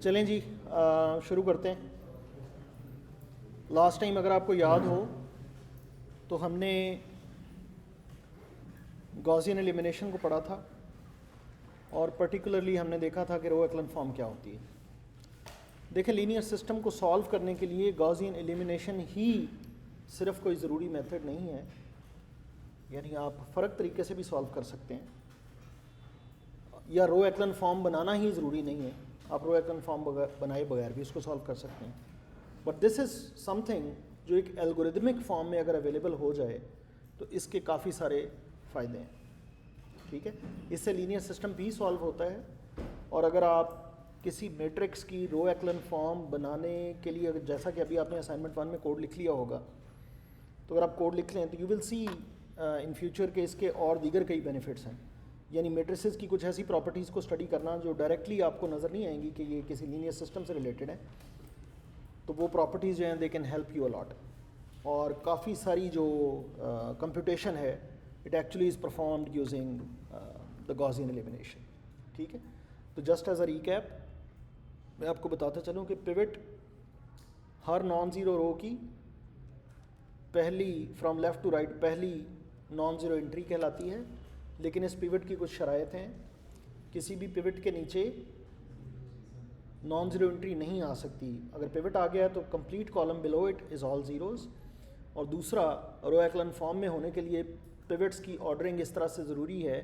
चलें जी, शुरू करते हैं। लास्ट टाइम अगर आपको याद हो तो हमने गॉसियन एलिमिनेशन को पढ़ा था और पर्टिकुलरली हमने देखा था कि रो एक्लन फॉर्म क्या होती है। देखें, लीनियर सिस्टम को सॉल्व करने के लिए गॉसियन एलिमिनेशन ही सिर्फ कोई ज़रूरी मेथड नहीं है, यानी आप फ़र्क तरीके से भी सॉल्व कर सकते हैं, या रो एक्लन फॉर्म बनाना ही ज़रूरी नहीं है, आप रो एक्लन फॉर्म बनाए बगैर भी इसको सॉल्व कर सकते हैं। बट दिस इज़ समथिंग जो एक एल्गोरिदमिक फॉर्म में अगर अवेलेबल हो जाए तो इसके काफ़ी सारे फ़ायदे हैं। ठीक है, इससे लीनियर सिस्टम भी सॉल्व होता है। और अगर आप किसी मैट्रिक्स की रो एक्लन फॉर्म बनाने के लिए, अगर जैसा कि अभी आपने असाइनमेंट 1 में कोड लिख लिया होगा, तो अगर आप कोड लिख लें तो you will see in future के इसके और दीगर कई बेनिफिट्स हैं। यानी मैट्रिसेस की कुछ ऐसी प्रॉपर्टीज़ को स्टडी करना जो डायरेक्टली आपको नज़र नहीं आएंगी कि ये किसी लीनियर सिस्टम से रिलेटेड है, तो वो प्रॉपर्टीज़ जो हैं they can help you a lot. और काफ़ी सारी जो कंप्यूटेशन है it actually is performed using the Gaussian elimination. ठीक है, तो जस्ट एज अ रीकैप मैं आपको बताता चलूँ कि पिवट हर नॉन ज़ीरो रो की पहली फ्रॉम लेफ़्ट टू राइट पहली नॉन ज़ीरो एंट्री कहलाती है। लेकिन इस पिवट की कुछ शराइत हैं, किसी भी पिवट के नीचे नॉन ज़ीरो एंट्री नहीं आ सकती। अगर पिवट आ गया तो complete column below it is all zeros. और दूसरा, रो एक्लन फॉर्म में होने के लिए पिवट्स की ऑर्डरिंग इस तरह से ज़रूरी है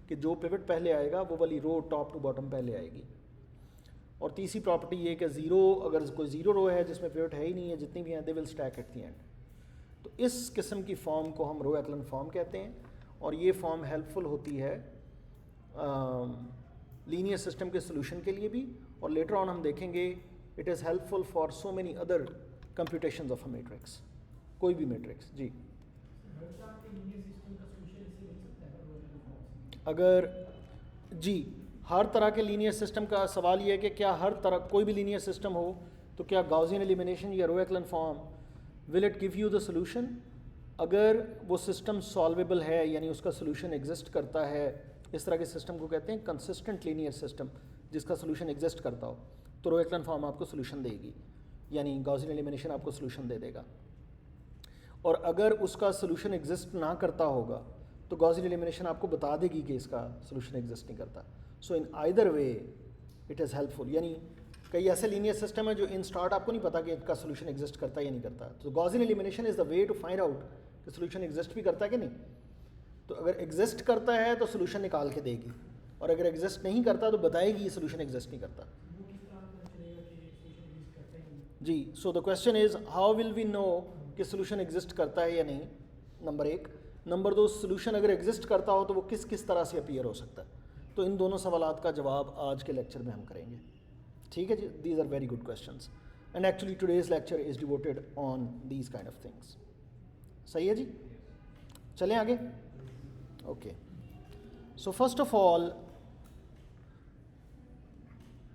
कि जो पिवट पहले आएगा वो वाली रो टॉप टू बॉटम पहले आएगी। और तीसरी प्रॉपर्टी ये कि ज़ीरो, अगर कोई ज़ीरो रो है जिसमें पिवट है ही नहीं है, जितनी भी हैं they will stack at the end. तो इस किस्म की फॉर्म को हम रो एक्लन फॉर्म कहते हैं, और ये फॉर्म हेल्पफुल होती है लीनियर सिस्टम के सोल्यूशन के लिए भी, और लेटर ऑन हम देखेंगे it is helpful for so many other computations of a matrix, कोई भी मैट्रिक्स। जी, अगर जी हर तरह के लीनियर सिस्टम का सवाल ये है कि क्या हर तरह कोई भी लीनियर सिस्टम हो तो क्या गॉसियन एलिमिनेशन या row echelon form will it give you the solution. अगर वो सिस्टम सॉल्वेबल है, यानी उसका सोल्यूशन एग्जिस्ट करता है, इस तरह के सिस्टम को कहते हैं कंसिस्टेंट लीनियर सिस्टम, जिसका सोल्यूशन एग्जिस्ट करता हो, तो रो एक्लन फॉर्म आपको सोल्यूशन देगी, यानी गॉसियन एलिमिनेशन आपको सोल्यूशन दे देगा। और अगर उसका सोल्यूशन एग्जिस्ट ना करता होगा तो गॉसियन एलिमिनेशन आपको बता देगी कि इसका सोल्यूशन एग्जिस्ट नहीं करता। So in either way it is helpful. यानी कई ऐसे लीनियर सिस्टम है जो इन स्टार्ट आपको नहीं पता कि इनका सोल्यूशन एग्जिस्ट करता है या नहीं करता, तो Gaussian elimination is the way to find out कि सोल्यूशन एग्जिस्ट भी करता है कि नहीं। तो अगर एग्जिस्ट करता है तो सोल्यूशन निकाल के देगी, और अगर एग्जिस्ट नहीं करता तो बताएगी ये सोल्यूशन एग्जिस्ट नहीं करता। जी, so the question is how will we know कि सोल्यूशन एग्जिस्ट करता है या नहीं, नंबर एक। नंबर दो, सोल्यूशन अगर एग्जिस्ट करता हो तो वो किस किस तरह से अपीयर हो सकता है। तो इन दोनों सवालात का जवाब आज के लेक्चर में हम करेंगे। ठीक है जी, these are very good questions and actually today's lecture is devoted on these kind of things. सही है जी, चलें आगे। Okay, so first of all,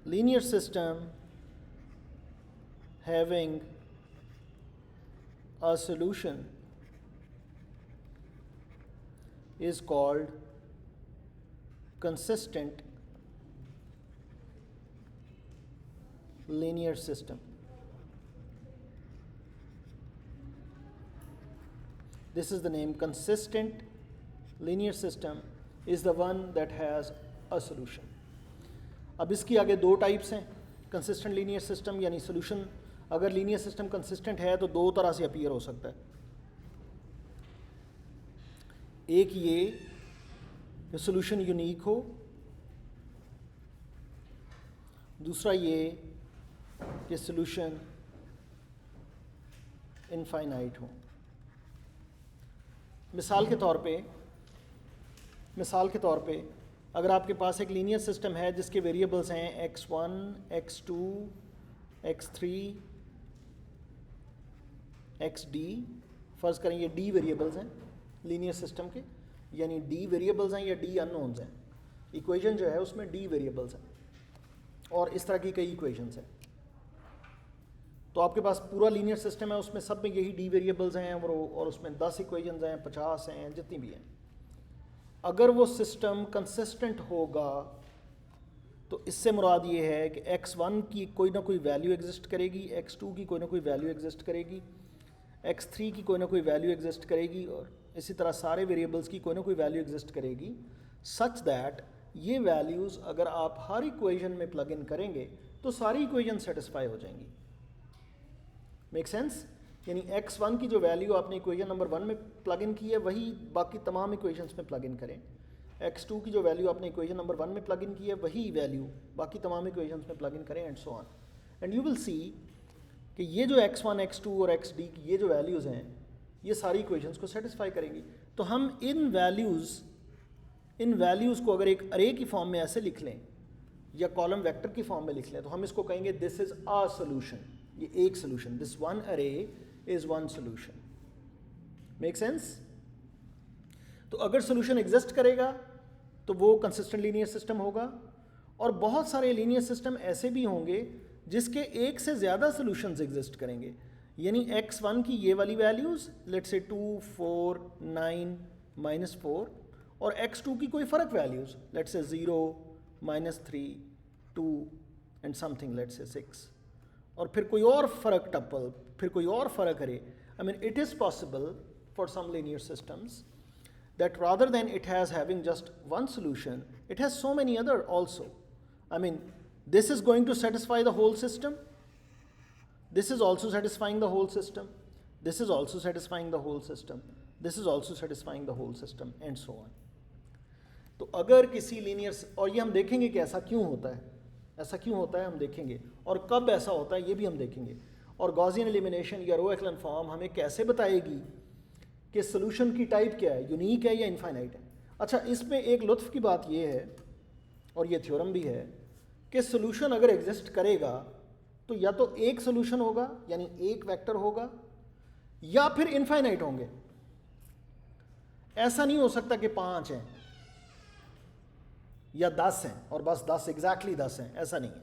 linear system having a solution is called consistent linear system. This is the name. Consistent linear system is the one that has a solution. अब इसकी आगे दो types हैं कंसिस्टेंट लीनियर सिस्टम, यानी solution अगर linear system consistent है तो दो तरह से अपीयर हो सकता है। एक ये कि सोल्यूशन यूनिक हो, दूसरा ये कि सोल्यूशन इनफाइनाइट हो। मिसाल के तौर पे अगर आपके पास एक लीनियर सिस्टम है जिसके वेरिएबल्स हैं x1, x2, x3, xd, फ़र्ज़ करें ये d वेरिएबल्स हैं लीनियर सिस्टम के, यानी d वेरिएबल्स हैं या d अननोन्स हैं। इक्वेशन जो है उसमें d वेरिएबल्स हैं और इस तरह की कई इक्वेशंस हैं। तो आपके पास पूरा लीनियर सिस्टम है, उसमें सब में यही d वेरिएबल्स हैं और उसमें 10 इक्वेशंस हैं, 50 हैं, जितनी भी हैं। अगर वो सिस्टम कंसिस्टेंट होगा तो इससे मुराद ये है कि x1 की कोई ना कोई वैल्यू एग्जिस्ट करेगी, x2 की कोई ना कोई वैल्यू एग्जिस्ट करेगी, x3 की कोई ना कोई वैल्यू एग्जिस्ट करेगी, और इसी तरह सारे वेरिएबल्स की कोई ना कोई वैल्यू एग्जिस्ट करेगी, सच दैट ये वैल्यूज़ अगर आप हर इक्वेशन में प्लग इन करेंगे तो सारी इक्वेशन सेटिस्फाई हो जाएंगी। Make sense? यानी x1 की जो वैल्यू आपने इक्वेशन नंबर 1 में प्लग इन की है वही बाकी तमाम इक्वेशंस में प्लग इन करें, x2 की जो वैल्यू आपने इक्वेशन नंबर 1 में प्लग इन की है वही वैल्यू बाकी तमाम इक्वेशंस में प्लग इन करें, and so on. And you will see कि ये जो x1, x2 और xd की ये जो वैल्यूज़ हैं ये सारी इक्वेशंस को सेटिस्फाई करेंगी। तो हम इन वैल्यूज़ को अगर एक अरे की फॉर्म में ऐसे लिख लें या कॉलम वेक्टर की फॉर्म में लिख लें तो हम इसको कहेंगे दिस इज़ अ सोल्यूशन, ये एक सोल्यूशन, दिस वन अरे is one solution. Make sense? तो अगर सोल्यूशन एग्जिस्ट करेगा तो वो कंसिस्टेंट लीनियर सिस्टम होगा, और बहुत सारे लीनियर सिस्टम ऐसे भी होंगे जिसके एक से ज़्यादा सोल्यूशंस एग्जिस्ट करेंगे। यानी x1 की ये वाली वैल्यूज़ लेट्स से 2, 4, 9, -4, और x2 की कोई फ़र्क values let's say 0, -3, 2 and something let's say 6, और फिर कोई और फ़र्क टपल, फिर कोई और फ़र्क अरे। I mean it is possible for some linear systems that rather than it has having just one solution, it has so many other also. I mean, this is going to satisfy the whole system. This is also satisfying the whole system. This is also satisfying the whole system. This is also satisfying the whole system, and so on. तो अगर किसी linear, और ये हम देखेंगे कि ऐसा क्यों होता है, ऐसा क्यों होता है हम देखेंगे, और कब ऐसा होता है ये भी हम देखेंगे, और गॉसियन एलिमिनेशन या रो एक्लन फॉर्म हमें कैसे बताएगी कि सोल्यूशन की टाइप क्या है, यूनिक है या इनफाइनाइट है। अच्छा, इसमें एक लुत्फ़ की बात ये है, और ये थ्योरम भी है, कि सोल्यूशन अगर एग्जिस्ट करेगा तो या तो एक सोल्यूशन होगा यानी एक वेक्टर होगा, या फिर इनफाइनाइट होंगे। ऐसा नहीं हो सकता कि 5 हैं या 10 हैं और बस 10 एग्जैक्टली 10 हैं, ऐसा नहीं है।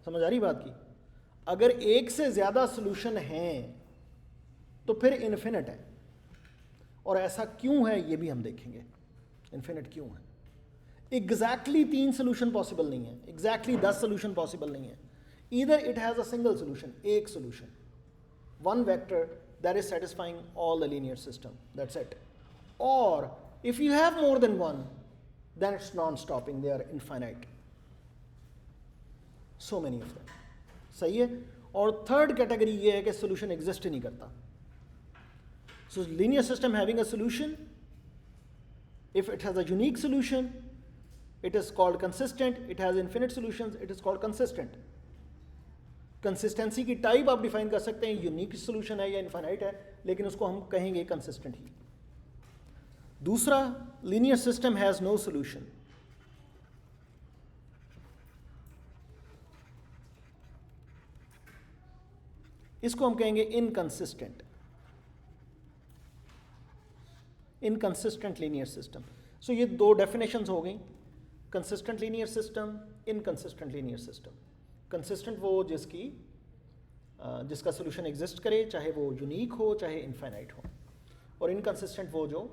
समझ आ रही बात की? अगर एक से ज़्यादा सोल्यूशन हैं तो फिर इन्फिनिट है, और ऐसा क्यों है ये भी हम देखेंगे, इन्फिनिट क्यों है। एग्जैक्टली 3 सोल्यूशन पॉसिबल नहीं है, एग्जैक्टली 10 सोल्यूशन पॉसिबल नहीं है। Either it has a single solution, एक solution, one vector that is satisfying all the linear system, that's it. और if you have more than one then it's non stopping, they are infinite, so many of them. सही है? और third category ये है कि solution exist ही नहीं करता। So linear system having a solution, if it has a unique solution, it is called consistent. It has infinite solutions, it is called consistent. Consistency की type आप डिफाइन कर सकते हैं, यूनिक सोल्यूशन है या infinite है, लेकिन उसको हम कहेंगे कंसिस्टेंट ही। दूसरा, linear system has no solution. इसको हम कहेंगे inconsistent, inconsistent linear system. So ये दो डेफिनेशंस हो गई, consistent linear system, inconsistent linear system. Consistent वो जिसका सोल्यूशन एग्जिस्ट करे, चाहे वो यूनिक हो चाहे इनफाइनाइट हो, और इनकंसिस्टेंट वो जो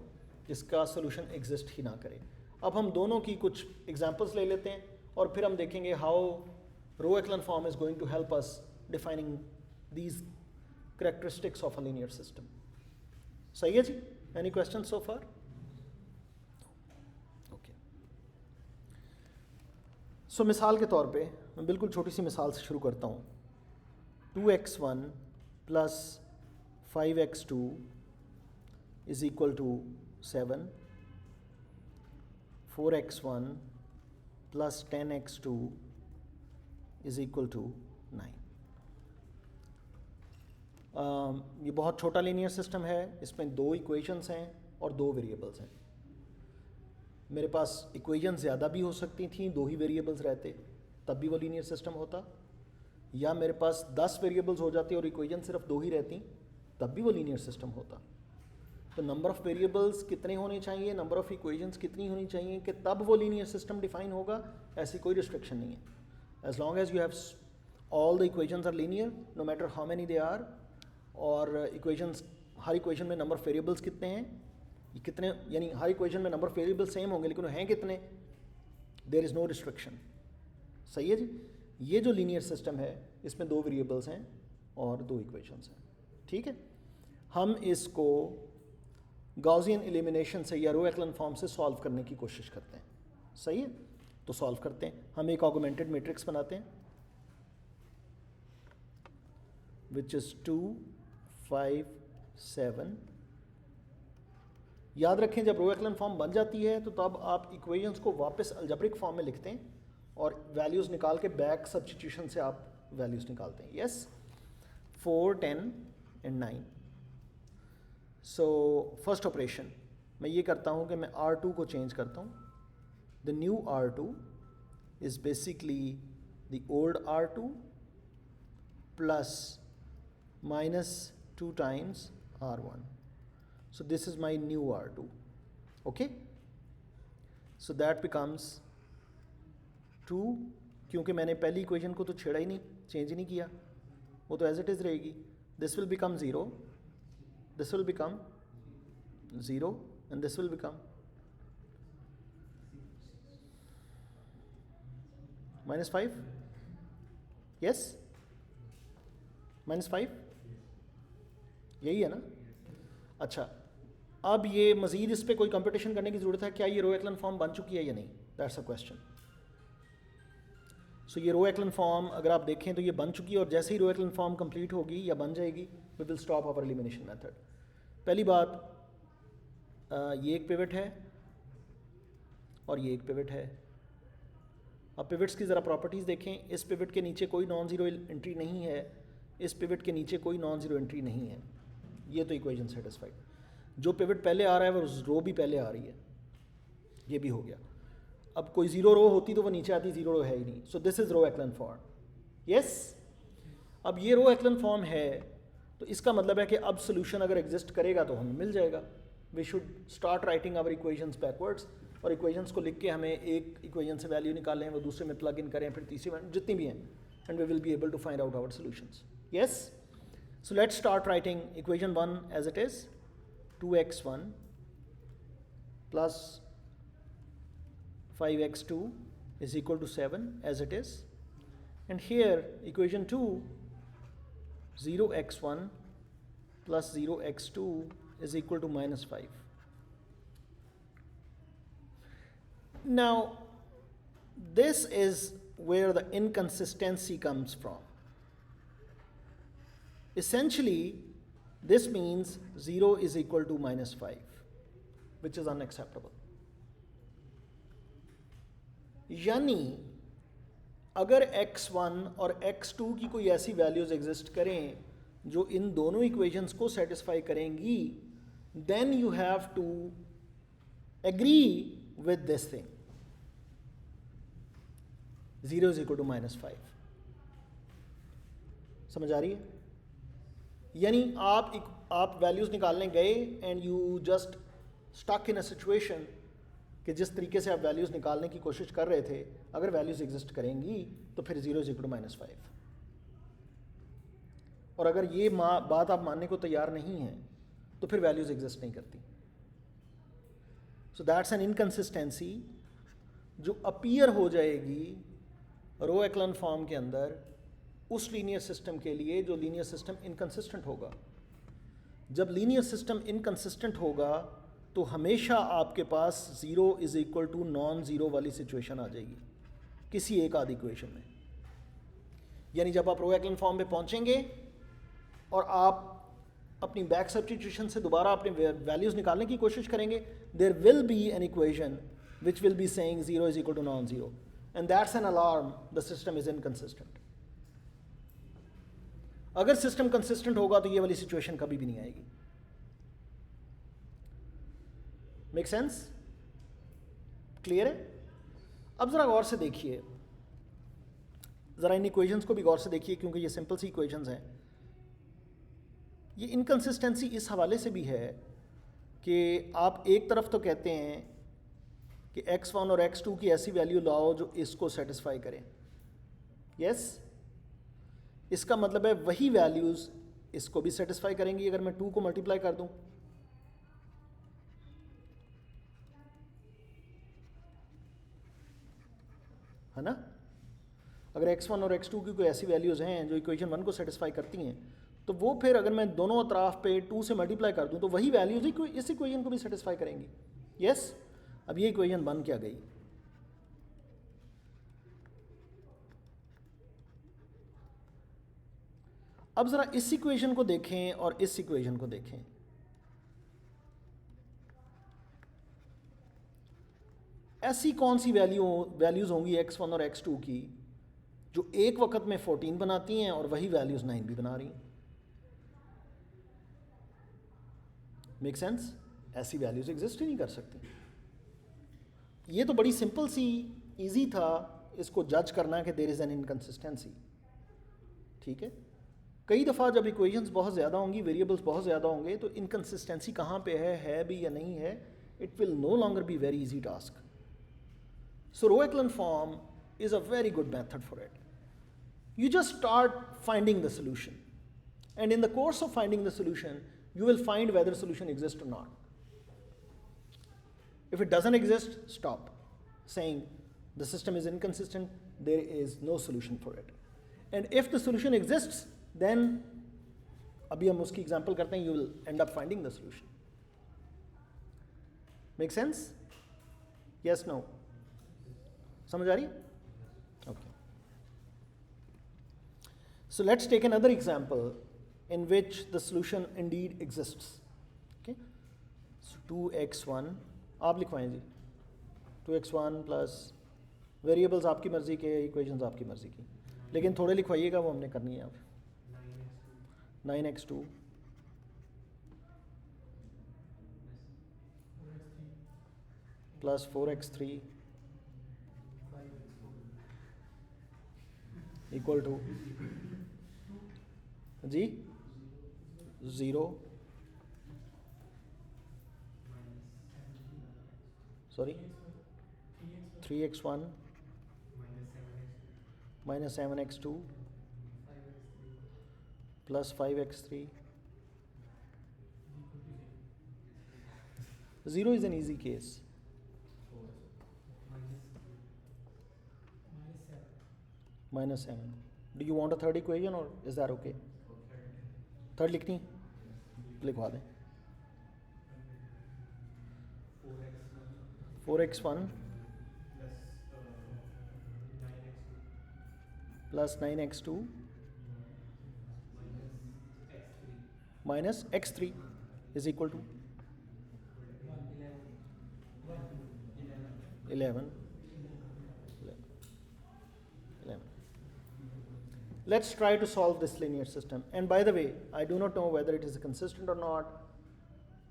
जिसका सोल्यूशन एग्जिस्ट ही ना करे। अब हम दोनों की कुछ एग्जांपल्स ले लेते हैं और फिर हम देखेंगे how row echelon form is going to help us defining these characteristics of a linear system. सही है जी? Any questions so far? Okay. So मिसाल के तौर पे मैं बिल्कुल छोटी सी मिसाल से शुरू करता हूँ। 2x1 plus 5x2 is equal to 7, 4x1 plus 10x2 is equal to 9। ये बहुत छोटा लीनियर सिस्टम है, इसमें 2 इक्वेशंस हैं और 2 वेरिएबल्स हैं। मेरे पास इक्वेशंस ज़्यादा भी हो सकती थी, 2 ही वेरिएबल्स रहते तब भी वो लीनियर सिस्टम होता, या मेरे पास 10 वेरिएबल्स हो जाती और इक्वेशन सिर्फ 2 ही रहती तब भी वो लीनियर सिस्टम होता। तो नंबर ऑफ़ वेरिएबल्स कितने होने चाहिए, नंबर ऑफ़ इक्वेशंस कितनी होनी चाहिए कि तब वो लीनियर सिस्टम डिफाइन होगा, ऐसी कोई रिस्ट्रिक्शन नहीं है। As long as you have all the equations are linear no matter how many they are, और इक्वेशंस, हर इक्वेशन में नंबर ऑफ वेरिएबल्स कितने हैं, ये कितने, यानी हर इक्वेशन में नंबर ऑफ वेरिएबल्स सेम होंगे लेकिन वो हैं कितने, देयर इज़ नो रिस्ट्रिक्शन। सही है जी। ये जो लीनियर सिस्टम है इसमें 2 वेरिएबल्स हैं और 2 इक्वेशंस हैं, ठीक है। हम इसको गॉसियन एलिमिनेशन से या रो एक्लन फॉर्म से सॉल्व करने की कोशिश करते हैं, सही है। तो सॉल्व करते हैं, हम एक ऑगमेंटेड मैट्रिक्स बनाते हैं विच इज़ 2 5 7। याद रखें जब रो एक्लन फॉर्म बन जाती है तो तब आप इक्वेशंस को वापस अलजेब्रिक फॉर्म में लिखते हैं और वैल्यूज़ निकाल के बैक सब्स्टिट्यूशन से आप वैल्यूज़ निकालते हैं। Yes, 4 10 and 9। So first operation मैं ये करता हूँ कि मैं R2 को चेंज करता हूँ। The new R2 is basically the old R2 plus -2 times R1. So this is my new R2. Okay, so that becomes 2, क्योंकि मैंने पहली इक्वेशन को तो छेड़ा ही नहीं, चेंज ही नहीं किया, वो तो एज इट इज़ रहेगी। This will become 0, this will become 0 and this will become -5। Yes, -5 यही है ना। अच्छा, अब ये मज़ीद इस पर कोई कंपटीशन करने की ज़रूरत है क्या? ये रो एक्लन फॉर्म बन चुकी है या नहीं? That's a question. सो ये रो एक्लन फॉर्म अगर आप देखें तो ये बन चुकी है, और जैसे ही रो एक्लन फॉर्म कंप्लीट होगी या बन जाएगी we will stop our elimination method. पहली बात, ये एक पिवट है और ये एक पिवट है। अब पिवट्स की ज़रा प्रॉपर्टीज़ देखें। इस पिवट के नीचे कोई नॉन ज़ीरो एंट्री नहीं है, इस पिवट के नीचे कोई नॉन ज़ीरो एंट्री नहीं है। ये तो इक्वेशन सेटिस्फाइड। जो पिवट पहले आ रहा है वो रो भी पहले आ रही है, ये भी हो गया। अब कोई ज़ीरो रो होती तो वो नीचे आती, ज़ीरो रो है ही नहीं। So this is row echelon form. Yes, अब ये रो एक्लन फॉर्म है तो इसका मतलब है कि अब सोल्यूशन अगर एग्जिस्ट करेगा तो हमें मिल जाएगा। We should start writing our equations backwards, और इक्वेशंस को लिख के हमें एक इक्वेशन से वैल्यू निकालें, वो दूसरे में प्लग इन करें, फिर तीसरे में, जितनी भी हैं, and we will be able to find out our solutions. Yes, so let's start writing equation 1 as it is, 2x1 plus 5x2 is equal to 7 as it is, and here equation 2, 0x1 plus 0x2 is equal to -5. Now this is where the inconsistency comes from. Essentially, this means 0 is equal to -5, which is unacceptable. यानी अगर x1 और x2 की कोई ऐसी values exist करें जो इन दोनों equations को सेटिस्फाई करेंगी, then you have to agree with this thing. 0 is equal to -5. समझ आ रही है? यानी आप वैल्यूज़ निकालने गए and you just stuck in a situation कि जिस तरीके से आप वैल्यूज़ निकालने की कोशिश कर रहे थे, अगर वैल्यूज़ एग्जिस्ट करेंगी तो फिर 0 इज इक्वल टू -5। और अगर ये बात आप मानने को तैयार नहीं हैं तो फिर वैल्यूज़ एग्जिस्ट नहीं करती। सो दैट्स एन इनकन्सिस्टेंसी जो अपीयर हो जाएगी रो एक्लन फॉर्म के अंदर उस लीनियर सिस्टम के लिए जो लीनियर सिस्टम इनकंसिस्टेंट होगा। जब लीनियर सिस्टम इनकंसिस्टेंट होगा तो हमेशा आपके पास 0 is equal to non zero वाली सिचुएशन आ जाएगी किसी एक आध इक्वेशन में। यानी जब आप रो एक्लन फॉर्म पे पहुंचेंगे और आप अपनी बैक सब्स्टिट्यूशन से दोबारा अपने वैल्यूज़ निकालने की कोशिश करेंगे, there will be an equation which will be saying 0 is equal to non zero, and that's an alarm the system is inconsistent. अगर सिस्टम कंसिस्टेंट होगा तो ये वाली सिचुएशन कभी भी नहीं आएगी। Make sense? क्लियर है? अब ज़रा गौर से देखिए, ज़रा इन इक्वेशंस को भी गौर से देखिए क्योंकि ये सिंपल सी इक्वेशंस हैं। ये इनकंसिस्टेंसी इस हवाले से भी है कि आप एक तरफ तो कहते हैं कि x1 और x2 की ऐसी वैल्यू लाओ जो इसको सेटिस्फाई करें। यस, इसका मतलब है वही वैल्यूज़ इसको भी सेटिस्फाई करेंगी अगर मैं 2 को मल्टीप्लाई कर दूं। है ना। अगर x1 और x2 की कोई ऐसी वैल्यूज़ हैं जो इक्वेशन 1 को सेटिस्फाई करती हैं, तो वो फिर अगर मैं दोनों अतराफ पे 2 से मल्टीप्लाई कर दूं तो वही वैल्यूज़ ही इस इक्वेशन को भी सेटिस्फाई करेंगी। यस, अब ये इक्वेशन बन क्या गई? अब ज़रा इस इक्वेशन को देखें और इस इक्वेशन को देखें। ऐसी कौन सी वैल्यूज़ होंगी x1 और x2 की जो एक वक्त में 14 बनाती हैं और वही वैल्यूज़ 9 भी बना रही हैं? Make sense? ऐसी वैल्यूज़ एग्जिस्ट ही नहीं कर सकती। ये तो बड़ी सिंपल सी इजी था इसको जज करना कि देयर इज़ एन इनकन्सिस्टेंसी। ठीक है, कई दफ़ा जब इक्वेशंस बहुत ज़्यादा होंगी, वेरिएबल्स बहुत ज़्यादा होंगे, तो इनकन्सिस्टेंसी कहाँ पे है भी या नहीं है, it will no longer be very easy task. So row echelon form is a very good method for it. You just start finding the solution, and in the course of finding the solution, you will find whether solution exists or not. If it doesn't exist, stop saying the system is inconsistent, there is no solution for it. And if the solution exists, then अभी हम उसकी example करते हैं, you will end up finding the solution. Make sense? Yes, no? समझ आ रही? Okay. So let's take another example in which the solution indeed exists. Okay. So 2x1 आप लिखवाएं जी, 2x1 plus variables आपकी मर्ज़ी के, इक्वेशंस आपकी मर्ज़ी की, लेकिन थोड़े लिखवाइएगा, वो हमने करनी है अब। 9x2 plus 4x3 equal to जी 0 sorry 3x1 minus 7x2 plus 5x3 0 is an easy case. Minus 7. Do you want a third equation or is that okay? Third लिखनी लिखवा दें। 4x1 plus 9x2 minus x3 is equal to 11. Let's try to solve this linear system. And by the way, I do not know whether it is consistent or not,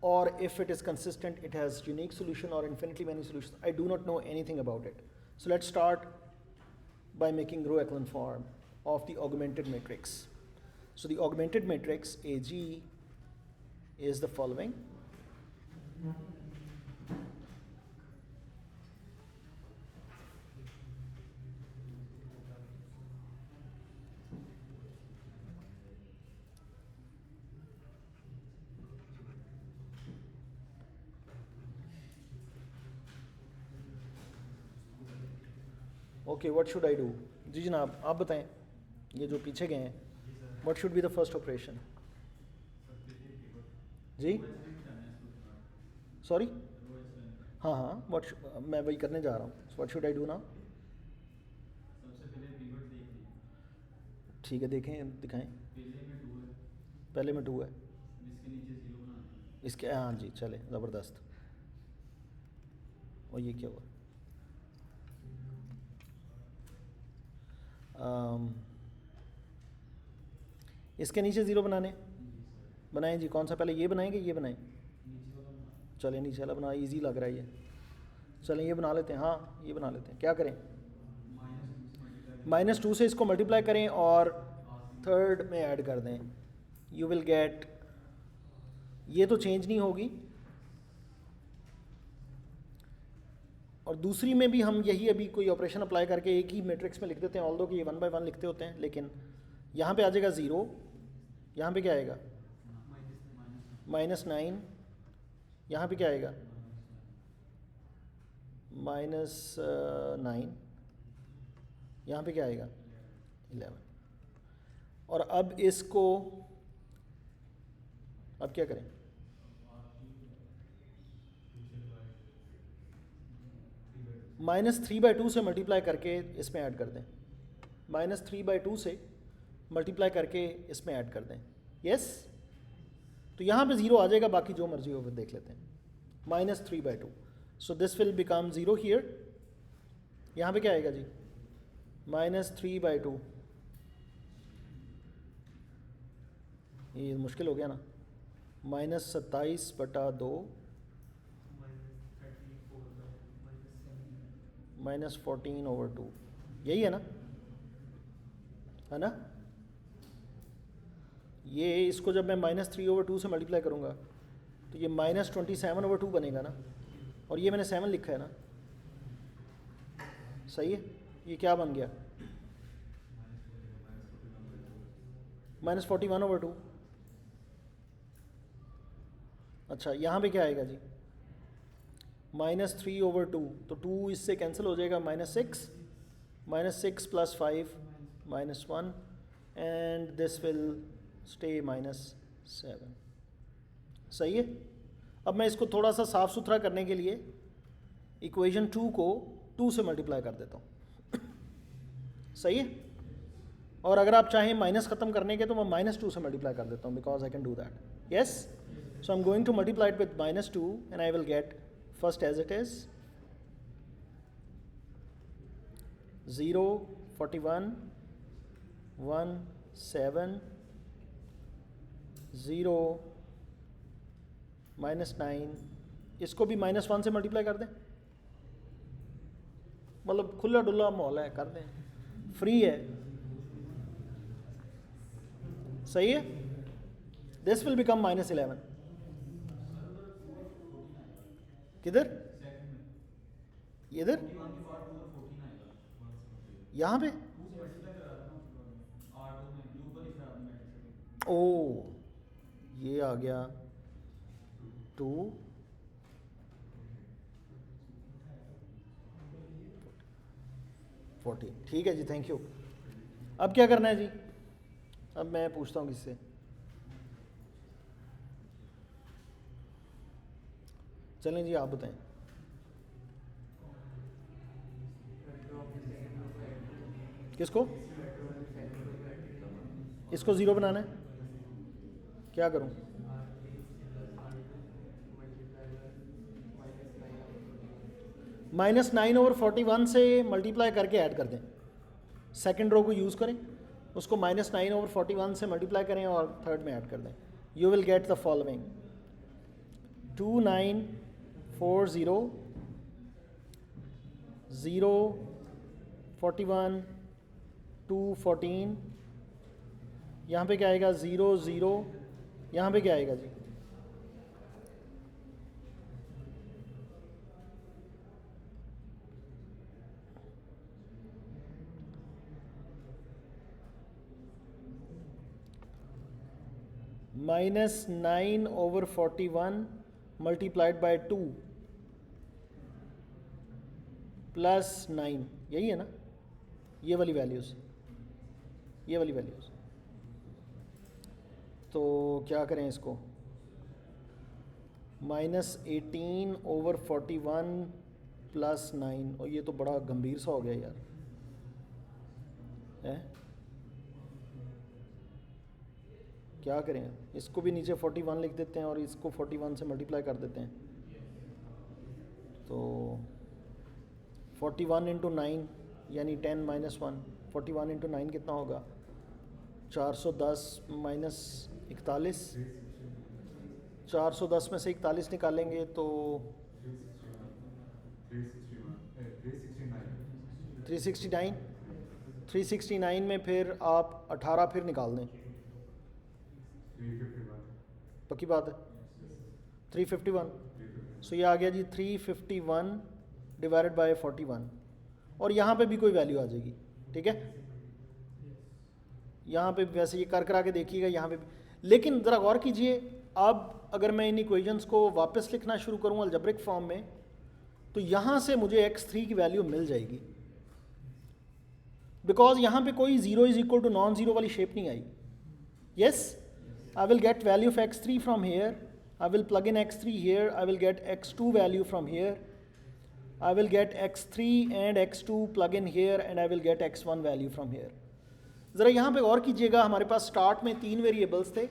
or if it is consistent, it has unique solution or infinitely many solutions. I do not know anything about it. So let's start by making row echelon form of the augmented matrix. So the augmented matrix AG is the following. Okay, what should I do? जी जनाब, आप बताएं, ये जो पीछे गए हैं, what should be the first operation? जी सॉरी, हाँ हाँ, मैं वही करने जा रहा हूँ। What should I do now? ठीक है, देखें, दिखाएं। पहले में 2 है, इसके हाँ जी, चले ज़बरदस्त। और ये क्या हुआ? इसके नीचे 0 बनाएं जी। कौन सा पहले, ये बनाएंगे ये बनाएं? चलें नीचे वाला बना, इजी लग रहा है ये। चलें ये बना लेते हैं, हाँ ये बना लेते हैं। क्या करें? -2 से इसको मल्टीप्लाई करें और थर्ड में ऐड कर दें, यू विल गेट, ये तो चेंज नहीं होगी। और दूसरी में भी हम यही अभी कोई ऑपरेशन अप्लाई करके एक ही मैट्रिक्स में लिख देते हैं, ऑल्दो कि ये 1 बाय 1 लिखते होते हैं, लेकिन यहाँ पे आ जाएगा 0, यहाँ पे क्या आएगा? -9, यहाँ पे क्या आएगा? -9, यहाँ पे क्या आएगा 11। और अब इसको अब क्या करें, -3/2 से मल्टीप्लाई करके इसमें ऐड कर दें, -3/2 से मल्टीप्लाई करके इसमें ऐड कर दें। यस, तो यहाँ पे 0 आ जाएगा, बाकी जो मर्जी हो फिर देख लेते हैं। -3/2, so this will become 0 here. यहाँ पे क्या आएगा जी, -3/2, ये मुश्किल हो गया ना, -27/2 -14/2, यही है ना? ये इसको जब मैं -3/2 से मल्टीप्लाई करूँगा तो ये -27/2 बनेगा ना, और ये मैंने 7 लिखा है ना, सही है। ये क्या बन गया, -41/2। अच्छा, यहाँ पे क्या आएगा जी, -3/2, तो 2 इससे कैंसिल हो जाएगा, -6 + 5 -1 एंड दिस विल स्टे -7। सही है। अब मैं इसको थोड़ा सा साफ़ सुथरा करने के लिए इक्वेशन 2 को 2 से मल्टीप्लाई कर देता हूँ। सही है। और अगर आप चाहें माइनस ख़त्म करने के तो मैं -2 से मल्टीप्लाई कर देता हूँ, because I can do that. Yes, so I am going to multiply it with -2 and I will get first as it is 0 41 1 7 0 -9, इसको भी -1 से मल्टीप्लाई कर दें, मतलब खुला डुल्ला माहौल है, कर दें, फ्री है। सही है। This will become -11। किधर, इधर, यहाँ पे, ओ ये आ गया 2 40। ठीक है जी, थैंक यू। अब क्या करना है जी, अब मैं पूछता हूँ किससे, चलें जी आप बताएं। किसको, इसको 0 बनाना है, क्या करूं, -9/41 से मल्टीप्लाई करके ऐड कर दें। सेकंड रो को यूज़ करें, उसको -9/41 से मल्टीप्लाई करें और थर्ड में ऐड कर दें। You will get the following 2940 0 41 214, यहाँ पे क्या आएगा 0 0, यहाँ पे क्या आएगा जी, -9/41 मल्टीप्लाइड बाय 2 + 9, यही है ना, ये वाली वैल्यूज़, ये वाली वैल्यूज़। तो क्या करें इसको, -18/41 + 9, और ये तो बड़ा गंभीर सा हो गया यार, है क्या करें, इसको भी नीचे 41 लिख देते हैं और इसको 41 से मल्टीप्लाई कर देते हैं। तो 41 × 9 यानी 10 - 1, 41 × 9 कितना होगा, 410 - 41, 410 में से 41 निकालेंगे तो 369 में फिर आप 18 फिर निकाल दें, 351, पक्की बात है, 351। सो ये आ गया जी 351 डिवाइडेड बाय 41, और यहाँ पे भी कोई वैल्यू आ जाएगी। ठीक है, यहाँ पे वैसे ये कर करा के देखिएगा यहाँ पे भी, लेकिन ज़रा गौर कीजिए, अब अगर मैं इन इक्वेशंस को वापस लिखना शुरू करूँ अलजेब्रिक फॉर्म में, तो यहाँ से मुझे x3 की वैल्यू मिल जाएगी। बिकॉज यहाँ पे कोई 0 is equal to non zero वाली शेप नहीं आई. Yes, I will get value of x3 from here, I will plug in x3 here, I will get x2 value from here, I will get x3 and x2 plug in here and I will get x1 value from here. ज़रा यहाँ पे गौर कीजिएगा, हमारे पास start में 3 variables थे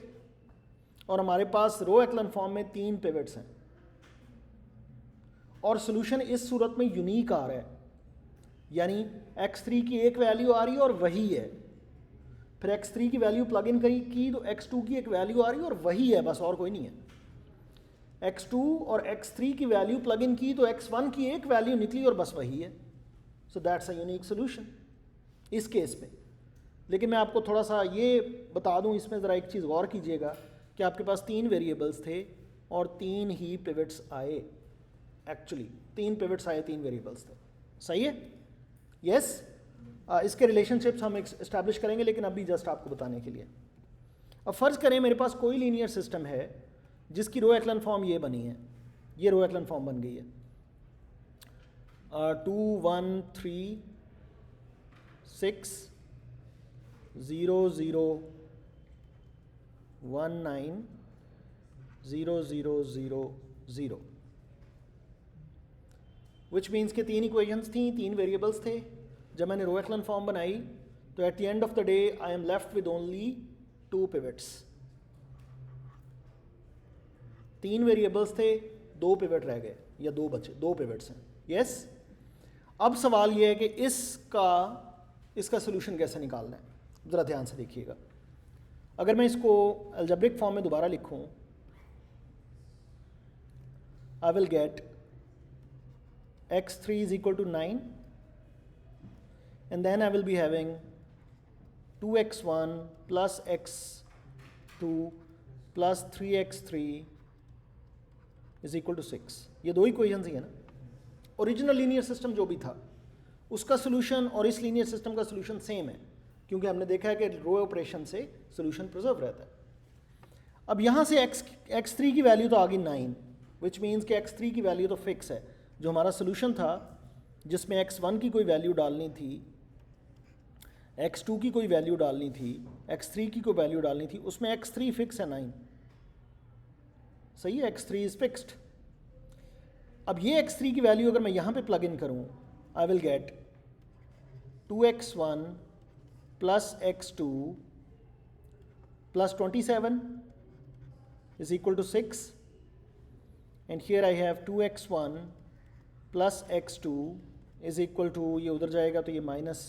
और हमारे पास रो echelon form में 3 पिवट्स हैं और सोल्यूशन इस सूरत में यूनिक आ रहा है, यानी x3 की एक वैल्यू आ रही है और वही है, फिर x3 की वैल्यू प्लग इन की तो x2 की एक वैल्यू आ रही है और वही है, बस और कोई नहीं है. x2 और x3 की वैल्यू प्लग इन की तो x1 की एक वैल्यू निकली और बस वही है. So that's a unique solution इस केस में. लेकिन मैं आपको थोड़ा सा ये बता दूं, इसमें ज़रा एक चीज़ गौर कीजिएगा कि आपके पास 3 वेरिएबल्स थे और 3 ही पिवट्स आए. एक्चुअली 3 पिवट्स आए, 3 वेरिएबल्स थे. सही है? यस. इसके रिलेशनशिप्स हम इस्टेब्लिश करेंगे, लेकिन अभी जस्ट आपको बताने के लिए. अब फ़र्ज़ करें मेरे पास कोई लीनियर सिस्टम है जिसकी रो एक्लन फॉर्म ये बनी है, ये रो एक्लन फॉर्म बन गई है 2 1 3 6 0 0 1 9 0 0 0 0, विच मीन्स के 3 इक्वेशंस थी, 3 वेरिएबल्स थे. जब मैंने रो एक्लन फॉर्म बनाई तो at the end of the day I am left with only 2 pivots. 3 variables थे, 2 पिवट रह गए या 2 बचे, 2 पिवट्स हैं. यस. अब सवाल ये है कि इसका सोल्यूशन कैसे निकालना है. ज़रा ध्यान से देखिएगा. अगर मैं इसको अलजेब्रिक फॉर्म में दोबारा लिखूं, आई will gate x3 is equal to 9 and then I will be having 2x1 plus x2 plus 3x3 is equal to 6. ये 2 इक्वेशंस ही है ना. ओरिजिनल लीनियर सिस्टम जो भी था उसका सोल्यूशन और इस लीनियर सिस्टम का सोल्यूशन सेम है, क्योंकि हमने देखा है कि रो ऑपरेशन से सोल्यूशन प्रिजर्व रहता है. अब यहाँ से x3 की वैल्यू तो आ गई 9, विच मीन्स कि x3 की वैल्यू तो फिक्स है. जो हमारा सोल्यूशन था जिसमें x1 की कोई वैल्यू डालनी थी, x2 की कोई वैल्यू डालनी थी, x3 की कोई वैल्यू डालनी थी, उसमें x3 फिक्स है 9. सही है, x3 इज फिक्स्ड. अब ये x3 की वैल्यू अगर मैं यहाँ पे प्लग इन करूँ, आई will gate 2x1 plus x2 plus 27 is equal to 6, and here I have 2x1 plus x2 is equal to, ये उधर जाएगा तो ये माइनस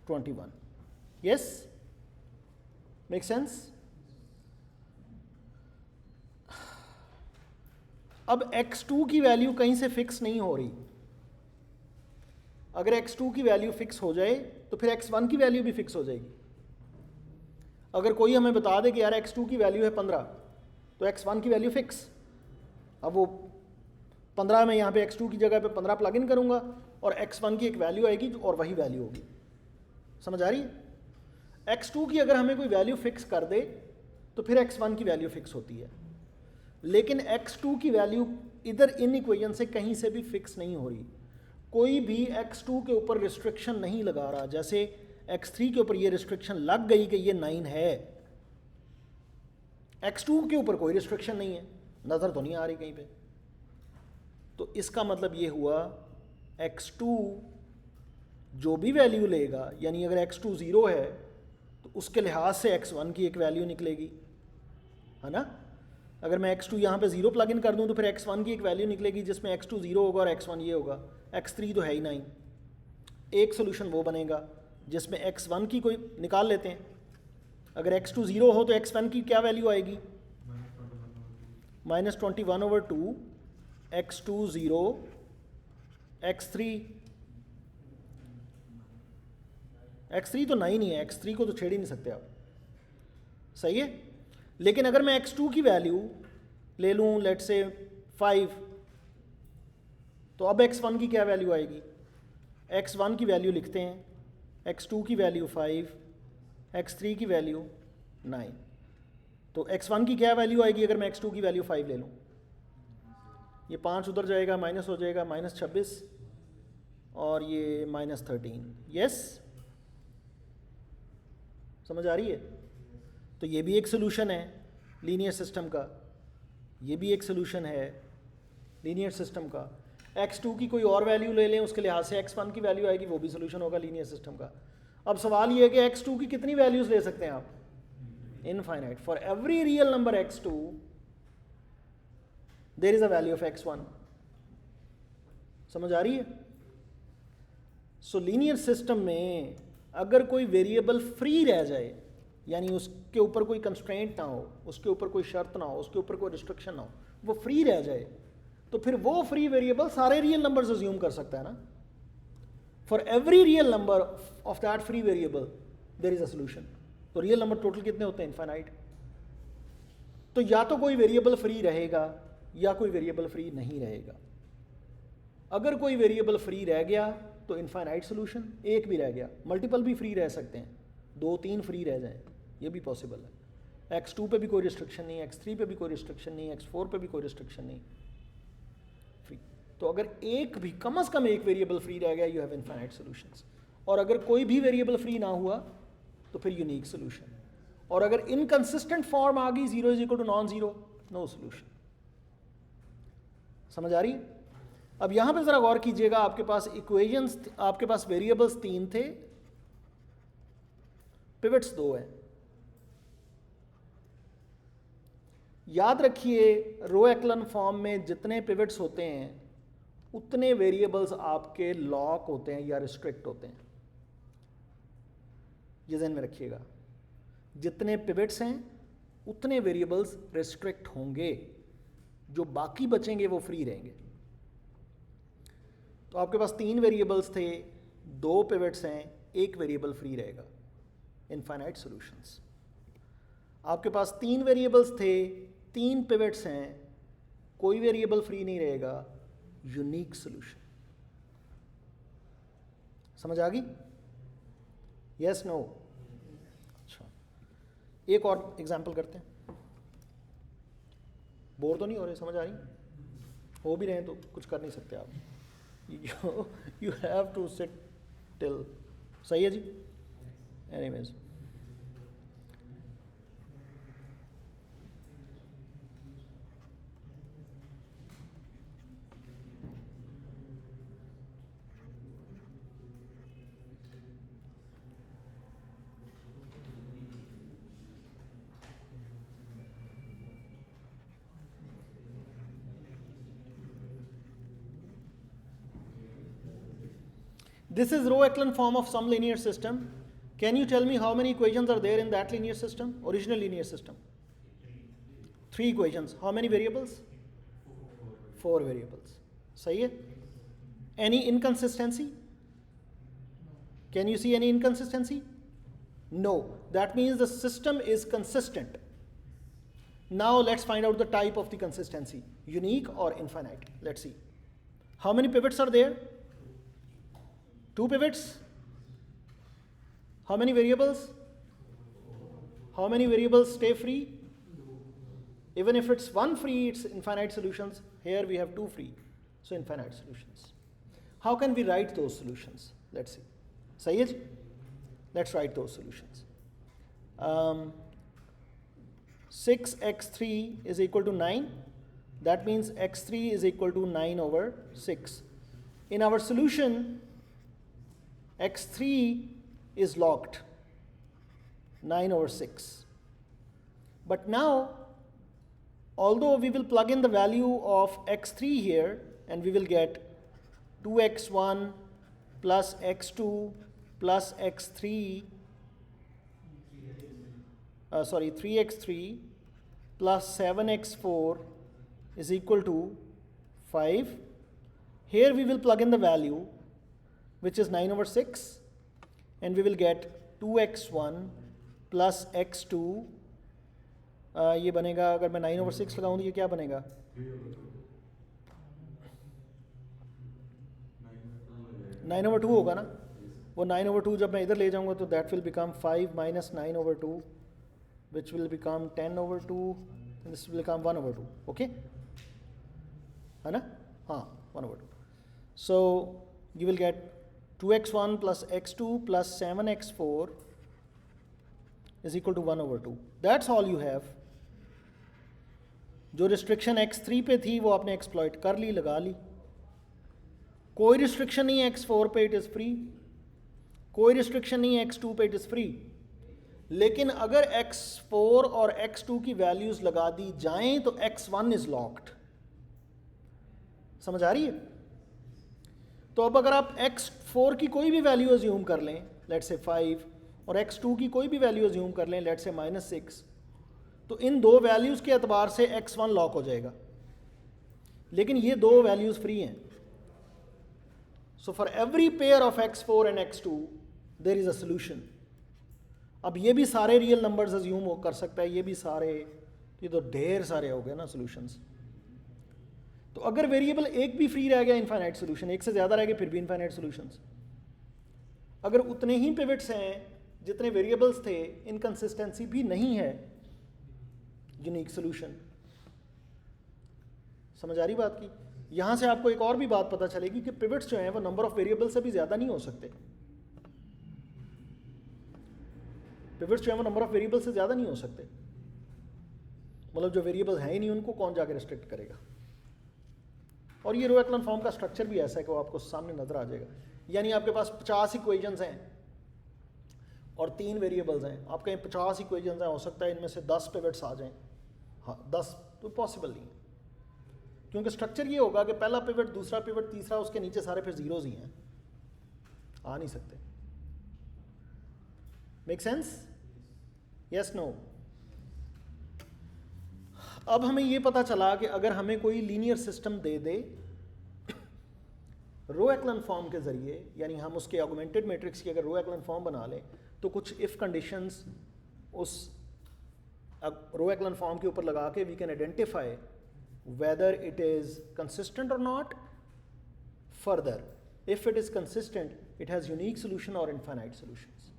21. yes, make sense. अब x2 की वैल्यू कहीं से फिक्स नहीं हो रही. अगर x2 की वैल्यू फिक्स हो जाए तो फिर x1 की वैल्यू भी फिक्स हो जाएगी. अगर कोई हमें बता दे कि यार x2 की वैल्यू है 15 तो x1 की वैल्यू फिक्स. अब वो 15 में यहाँ पे x2 की जगह पे 15 प्लग इन करूँगा और x1 की एक वैल्यू आएगी और वही वैल्यू होगी. समझ आ रही है? x2 की अगर हमें कोई वैल्यू फिक्स कर दे तो फिर x1 की वैल्यू फिक्स होती है, लेकिन x2 की वैल्यू इधर इन इक्वेशन से कहीं से भी फिक्स नहीं हो रही. कोई भी x2 के ऊपर रिस्ट्रिक्शन नहीं लगा रहा. जैसे x3 के ऊपर ये रिस्ट्रिक्शन लग गई कि ये 9 है, x2 के ऊपर कोई रिस्ट्रिक्शन नहीं है, नज़र तो नहीं आ रही कहीं पे. तो इसका मतलब ये हुआ x2 जो भी वैल्यू लेगा, यानी अगर x2 0 है तो उसके लिहाज से x1 की एक वैल्यू निकलेगी, है ना. अगर मैं x2 यहाँ पे 0 प्लग इन कर दूँ तो फिर x1 की एक वैल्यू निकलेगी जिसमें x2 0 होगा और x1 ये होगा. x3 तो है ही 9. एक सोल्यूशन वो बनेगा जिसमें x1 की कोई निकाल लेते हैं. अगर x2 0 हो तो x1 की क्या वैल्यू आएगी? -21/2, x2 0, x3 तो 9 ही है, x3 को तो छेड़ ही नहीं सकते आप. सही है. लेकिन अगर मैं x2 की वैल्यू ले लूँ लेट्स से 5, तो अब x1 की क्या वैल्यू आएगी? x1 की वैल्यू लिखते हैं, x2 की वैल्यू 5, x3 की वैल्यू 9. तो x1 की क्या वैल्यू आएगी अगर मैं x2 की वैल्यू 5 ले लूँ? ये 5 उधर जाएगा, माइनस हो जाएगा, -26, और ये -13। यस, समझ आ रही है? तो ये भी एक सोल्यूशन है लीनियर सिस्टम का, ये भी एक सोल्यूशन है लीनियर सिस्टम का। x2 की कोई और वैल्यू ले लें, उसके लिहाज से x1 की वैल्यू आएगी, वो भी सोल्यूशन होगा लीनियर सिस्टम का। अब सवाल ये है कि x2 की कितनी वैल्यूज ले सकते हैं आप? Infinite. For every real number x2 there is a value of x1। समझ आ रही है? सो लीनियर सिस्टम में अगर कोई वेरिएबल फ्री रह जाए, यानी उसके ऊपर कोई कंस्ट्रेंट ना हो, उसके ऊपर कोई शर्त ना हो, उसके ऊपर कोई रिस्ट्रिक्शन ना हो, वो फ्री रह जाए, तो फिर वो फ्री वेरिएबल सारे रियल नंबर्स अज्यूम कर सकता है ना। For every real number of that free variable there is a solution. तो रियल नंबर टोटल कितने होते हैं? इनफाइनाइट। तो या तो कोई वेरिएबल फ्री रहेगा या कोई वेरिएबल फ्री नहीं रहेगा। अगर कोई वेरिएबल फ्री रह गया तो इनफाइनाइट सोल्यूशन, एक भी रह गया, मल्टीपल भी फ्री रह सकते हैं, 2-3 फ्री रह जाएं, ये भी पॉसिबल है। x2 पे भी कोई रिस्ट्रिक्शन नहीं, x3 पे भी कोई रिस्ट्रिक्शन नहीं, x4 पे भी कोई रिस्ट्रिक्शन नहीं, फ्री। तो अगर एक भी, कम से कम एक वेरिएबल फ्री रह गया, यू हैव इनफाइनाइट सॉल्यूशंस। और अगर कोई भी वेरिएबल फ्री ना हुआ तो फिर यूनिक सोल्यूशन। और अगर इनकंसिस्टेंट फॉर्म आ गई, 0 is equal to non zero, no solution. समझ आ रही है? अब यहां पे जरा गौर कीजिएगा, आपके पास इक्वेशंस, आपके पास वेरिएबल्स 3 थे, पिवट्स 2 हैं। याद रखिए, रो एक्लन फॉर्म में जितने पिवट्स होते हैं उतने वेरिएबल्स आपके लॉक होते हैं या रिस्ट्रिक्ट होते हैं। ये ध्यान में रखिएगा, जितने पिवट्स हैं उतने वेरिएबल्स रिस्ट्रिक्ट होंगे, जो बाकी बचेंगे वो फ्री रहेंगे। तो आपके पास 3 वेरिएबल्स थे, 2 पिवट्स हैं, 1 वेरिएबल फ्री रहेगा, इनफाइनाइट सॉल्यूशंस। आपके पास 3 वेरिएबल्स थे, 3 पिवट्स हैं, कोई वेरिएबल फ्री नहीं रहेगा, यूनिक सॉल्यूशन। समझ आ गई? Yes, no? अच्छा, एक और एग्जांपल करते हैं। बोर तो नहीं हो रहे? समझ आ रही? हो भी रहे हैं तो कुछ कर नहीं सकते आप, you have to sit till। सही है जी? Anyways, this is row echelon form of some linear system. Can you tell me how many equations are there in that linear system, original linear system? 3 equations. How many variables? 4 variables. सही है? Any inconsistency? Can you see any inconsistency? No. That means the system is consistent. Now let's find out the type of the consistency, unique or infinite. Let's see. How many pivots are there? 2 pivots. How many variables? How many variables stay free? Even if it's 1 free, it's infinite solutions. Here we have 2 free, so infinite solutions. How can we write those solutions? Let's see. Sayyid, let's write those solutions. 6x3 is equal to 9. That means x3 is equal to 9 over 6. In our solution, x3 is locked, 9 over 6. But now, although we will plug in the value of x3 here, and we will get 2x1 plus x2 plus x3, 3x3 plus 7x4 is equal to 5. Here we will plug in the value, which is 9 over 6, and we will get 2x1 plus x2, ये बनेगा, अगर मैं 9 over 6 लगाऊँ तो ये क्या बनेगा? 9 over 2 होगा ना? वो 9 over 2 जब मैं इधर ले जाऊँगा तो that will become 5 minus 9 over 2, which will become 10 over 2, and this will become 1 over 2. Okay? है ना? हाँ, 1 over 2. So you will get 2x1 plus x2 plus 7x4 is equal to 1 over 2. That's all you have. जो restriction x3 पे थी वो आपने exploit कर ली, लगा ली. कोई रिस्ट्रिक्शन नहीं है x4 पे, इट इज़ फ्री. कोई रिस्ट्रिक्शन नहीं है x2 पे, इट इज़ फ्री. लेकिन अगर x4 और x2 की वैल्यूज़ लगा दी जाएं तो x1 इज़ लॉक्ड. समझ आ रही है? तो अब अगर आप x4 की कोई भी वैल्यू अज्यूम कर लें, लेट्स से 5, और x2 की कोई भी वैल्यू अज्यूम कर लें, लेट्स से -6, तो इन दो वैल्यूज़ के एतबार से x1 लॉक हो जाएगा. लेकिन ये दो वैल्यूज़ फ्री हैं. So for every pair of x4 and x2 there is a solution. अब ये भी सारे रियल नंबर्स अज्यूम कर सकता है, ये भी सारे, ये तो ढेर सारे हो गए ना सोल्यूशंस. तो अगर वेरिएबल एक भी फ्री रह गया, इनफाइनाइट सोल्यूशन. एक से ज़्यादा रह गए, फिर भी इनफाइनाइट सोल्यूशंस. अगर उतने ही पिवट्स हैं जितने वेरिएबल्स थे, इनकंसिस्टेंसी भी नहीं है, यूनिक सोल्यूशन. समझ आ रही बात की? यहां से आपको एक और भी बात पता चलेगी कि पिवट्स जो हैं वो नंबर ऑफ वेरिएबल से भी ज़्यादा नहीं हो सकते. पिवट्स जो हैं वो नंबर ऑफ वेरिएबल से ज़्यादा नहीं हो सकते. मतलब जो वेरिएबल हैं ही नहीं, उनको कौन जाके रिस्ट्रिक्ट करेगा. और ये रो एक्लन फॉर्म का स्ट्रक्चर भी ऐसा है कि वो आपको सामने नजर आ जाएगा. यानी आपके पास 50 इक्वेशंस हैं और 3 वेरिएबल्स हैं. आप कहें 50 इक्वेशंस हैं, हो सकता है इनमें से 10 पिवट्स आ जाएं. हाँ, 10 तो पॉसिबल नहीं है, क्योंकि स्ट्रक्चर ये होगा कि पहला पिवट, दूसरा पिवट, तीसरा, उसके नीचे सारे फिर जीरोज ही हैं, आ नहीं सकते. Make sense? Yes, no? अब हमें ये पता चला कि अगर हमें कोई लीनियर सिस्टम दे दे रो एक्लन फॉर्म के ज़रिए, यानी हम उसके ऑगमेंटेड मैट्रिक्स की अगर रो एक्लन फॉर्म बना लें, तो कुछ इफ़ कंडीशंस उस रो एक्लन फॉर्म के ऊपर लगा के we can identify whether it is consistent और not. Further, if it is consistent, it has unique solution और इनफाइनाइट सोल्यूशंस.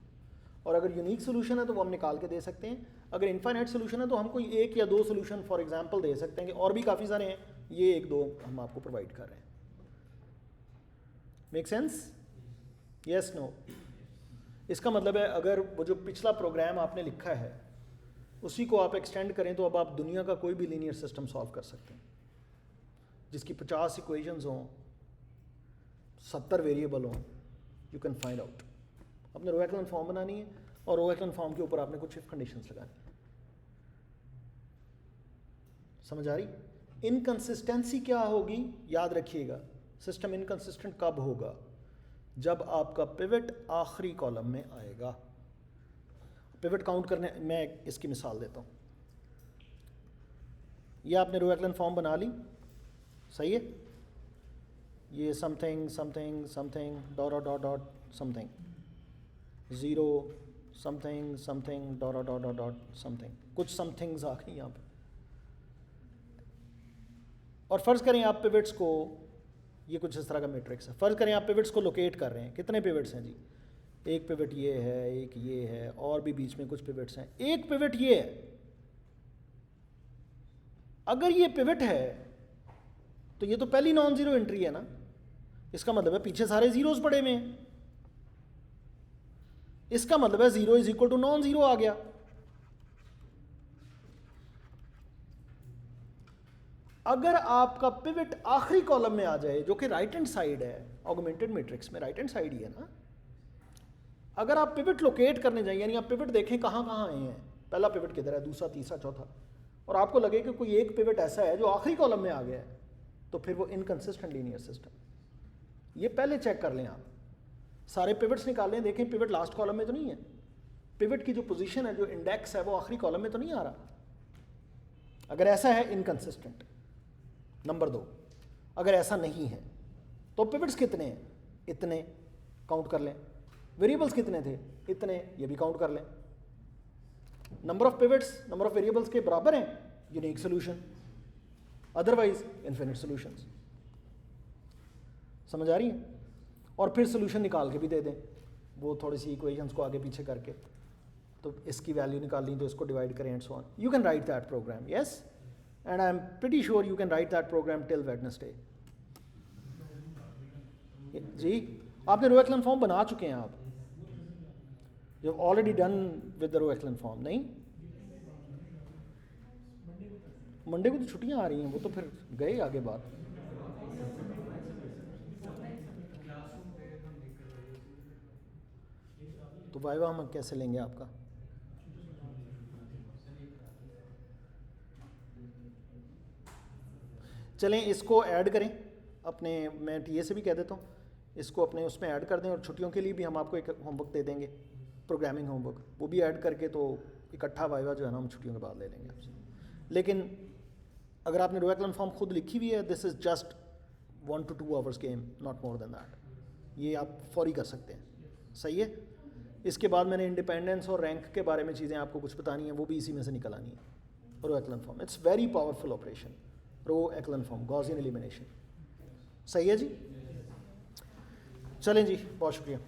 और अगर यूनिक सोल्यूशन है तो वो हम निकाल के दे सकते हैं. अगर इनफाइनाइट सोल्यूशन है तो हम कोई एक या दो सोल्यूशन फॉर एग्जांपल दे सकते हैं कि और भी काफ़ी सारे हैं, ये एक दो हम आपको प्रोवाइड कर रहे हैं. Make sense? Yes, no? इसका मतलब है अगर वो जो पिछला प्रोग्राम आपने लिखा है उसी को आप एक्सटेंड करें तो अब आप दुनिया का कोई भी लीनियर सिस्टम सॉल्व कर सकते हैं जिसकी 50 इक्वेशंस हों, 70 वेरिएबल हों. You can find out. आपने रो एक्लन फॉर्म बनानी है और रो एक्लन फॉर्म के ऊपर आपने कुछ इफ कंडीशंस लगानी. समझ आ रही? इनकंसिस्टेंसी क्या होगी? याद रखिएगा, सिस्टम इनकंसिस्टेंट कब होगा? जब आपका पिवट आखिरी कॉलम में आएगा. पिवट काउंट करने, मैं इसकी मिसाल देता हूँ. ये आपने रो एक्लन फॉर्म बना ली, सही है? ये something something something dot dot dot something, 0 something something dot dot dot dot something, कुछ समथिंग्स आ गई यहाँ पे. और फ़र्ज़ करें आप पिवट्स को, ये कुछ इस तरह का मैट्रिक्स है, फ़र्ज़ करें आप पिवट्स को लोकेट कर रहे हैं. कितने पिवट्स हैं जी? एक पिवट ये है, एक ये है, और भी बीच में कुछ पिवट्स हैं. एक पिवट ये है. अगर ये पिवट है तो ये तो पहली नॉन ज़ीरो एंट्री है ना. इसका मतलब है पीछे सारे ज़ीरोज़ पड़े हुए हैं. इसका मतलब है 0 is equal to non zero आ गया. अगर आपका पिवट आखिरी कॉलम में आ जाए, जो कि राइट हैंड साइड है, ऑगमेंटेड मैट्रिक्स में राइट हैंड साइड ही है ना. अगर आप पिवट लोकेट करने जाएं, यानी आप पिवट देखें कहाँ कहाँ आए हैं, पहला पिवट किधर है, दूसरा, तीसरा, चौथा, और आपको लगे कि कोई एक पिवट ऐसा है जो आखिरी कॉलम में आ गया है, तो फिर वो इनकंसिस्टेंट लीनियर सिस्टम. ये पहले चेक कर लें. आप सारे पिवट्स निकाल लें, देखें पिवट लास्ट कॉलम में तो नहीं है. पिवट की जो पोजीशन है, जो इंडेक्स है, वो आखिरी कॉलम में तो नहीं आ रहा. अगर ऐसा है, इनकंसिस्टेंट. नंबर 2, अगर ऐसा नहीं है तो पिवट्स कितने हैं? इतने, काउंट कर लें. वेरिएबल्स कितने थे? इतने, ये भी काउंट कर लें. Number of pivots number of variables के बराबर हैं, unique solution. Otherwise infinite solutions. समझ आ रही है? और फिर सोल्यूशन निकाल के भी दे दें, वो थोड़ी सी इक्वेशंस को आगे पीछे करके, तो इसकी वैल्यू निकाल ली तो इसको डिवाइड करें and so on. You can write that program, yes, and I am pretty sure you can write that program till Wednesday. जी आपने रो एक्लन फॉर्म बना चुके हैं आप, you have already done with the row echelon form. नहीं, Monday को तो छुट्टियां आ रही हैं, वो तो फिर गए आगे बात। तो वाइवा हम कैसे लेंगे आपका? चलें इसको ऐड करें अपने, मैं टीए से भी कह देता हूँ, इसको अपने उसमें ऐड कर दें, और छुट्टियों के लिए भी हम आपको एक होमवर्क दे देंगे, प्रोग्रामिंग होमवर्क, वो भी ऐड करके तो इकट्ठा वाइवा जो है ना हम छुट्टियों के बाद ले लेंगे आपसे। लेकिन अगर आपने रो एक्लन फॉर्म खुद लिखी हुई है, this is just 1 to 2 hours game, not more than that, ये आप फौरी कर सकते हैं, सही है। इसके बाद मैंने इंडिपेंडेंस और रैंक के बारे में चीज़ें आपको कुछ बतानी है, वो भी इसी में से निकल आनी है। Row echelon form it's very powerful operation, row echelon form, Gaussian elimination, सही है जी। चलें जी, बहुत शुक्रिया।